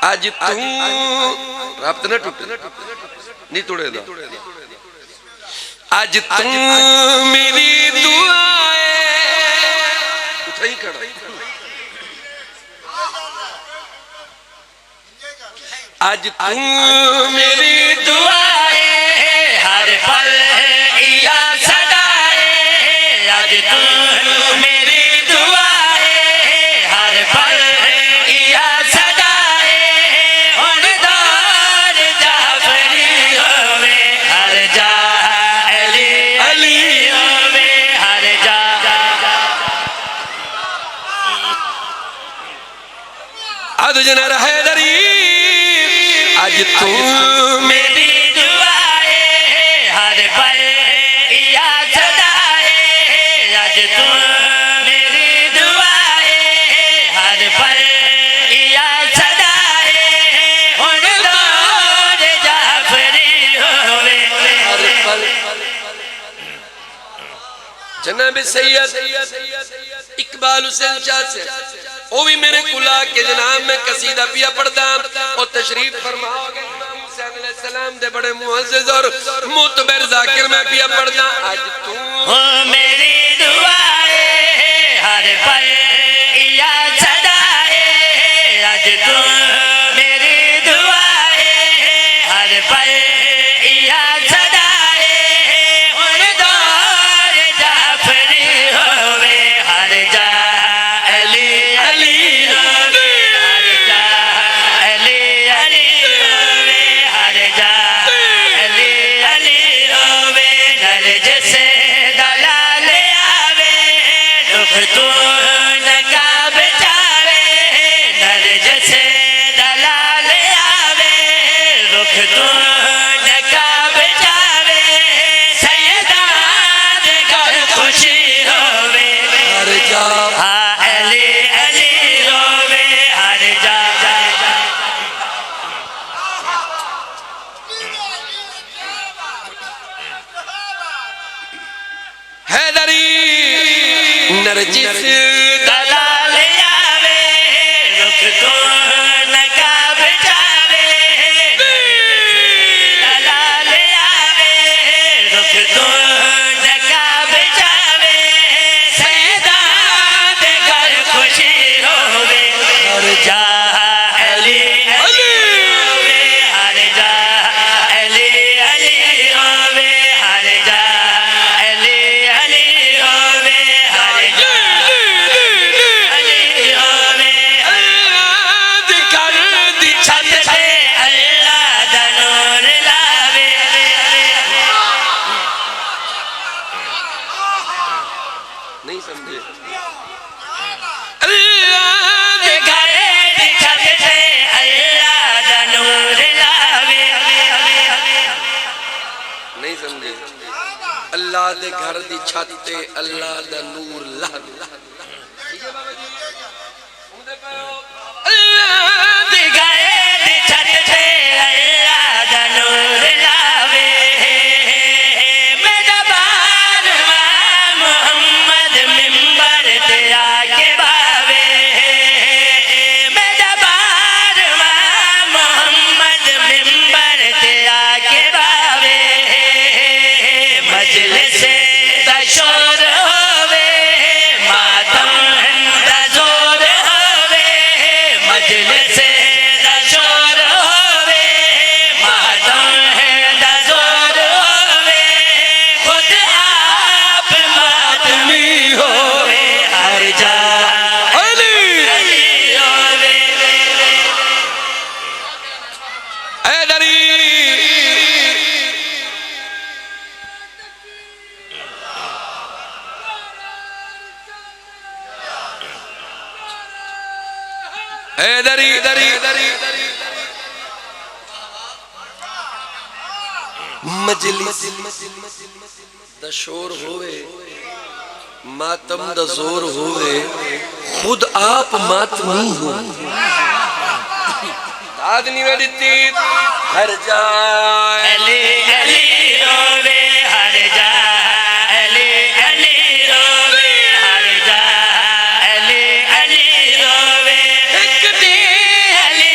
اج تو رابط نہ ٹوٹے نہیں توڑے دا اج تو میری دعائیں اٹھائی کھڑا اج تو میری دعائیں ہر پل یا صدائیں اج تو میری دعائیں ہر پل یا صدائیں ہن دار جعفری ہوے ہر جا علی ہوے ہر جا اد جنر حیدری آج تو میری دعائیں ہر پل یا صدائیں آج تو میری دعائیں ہر پل یا صدائیں ہن دار جعفری ہوے ہر پل جناب سید اقبال حسین شاہ سے وہ بھی میرے کلا کے جناب میں قصیدہ پیا پڑھتا اور تشریف فرماؤ گے امام حسین علیہ السلام دے بڑے معزز اور معتبر ذاکر میں پیا پڑھتا آج تو میری دعائیں ہر پل یا صدائیں آج تو میری دعائیں ہر پل یا صدائیں ہن دار جعفری ہوے ہر جا نرجس دلال آوے رخ تو نقاب جاوے دلال آوے رخ تو نقاب جاوے سیدان دے گھر خوشی ہووے ہر جا علی ہووے ہر جا علی ہووے ہر جا اللہ دے گھر دی چھت تے اللہ دا نور لاوے اللہ دے گھر دی چھت تے اللہ دا نور لاوے میرا بارواں محمد منبر تے آ کے باوے میرا بارواں محمد منبر تے آ کے باوے مجلس دا شور ہووے ماتم دا زور ہووے مجلس دا شور ہووے ماتم دا زور ہووے خود آپ ماتمی ہووے ہر جا علی ہووے حیدری مجلس دا شور ہوئے ماتم دا زور ہوئے خود آپ ماتمی ہو آدنی میں دیتی ہر جا علی علی روے ہر جا علی علی روے ہر جا علی علی روے ایک دی علی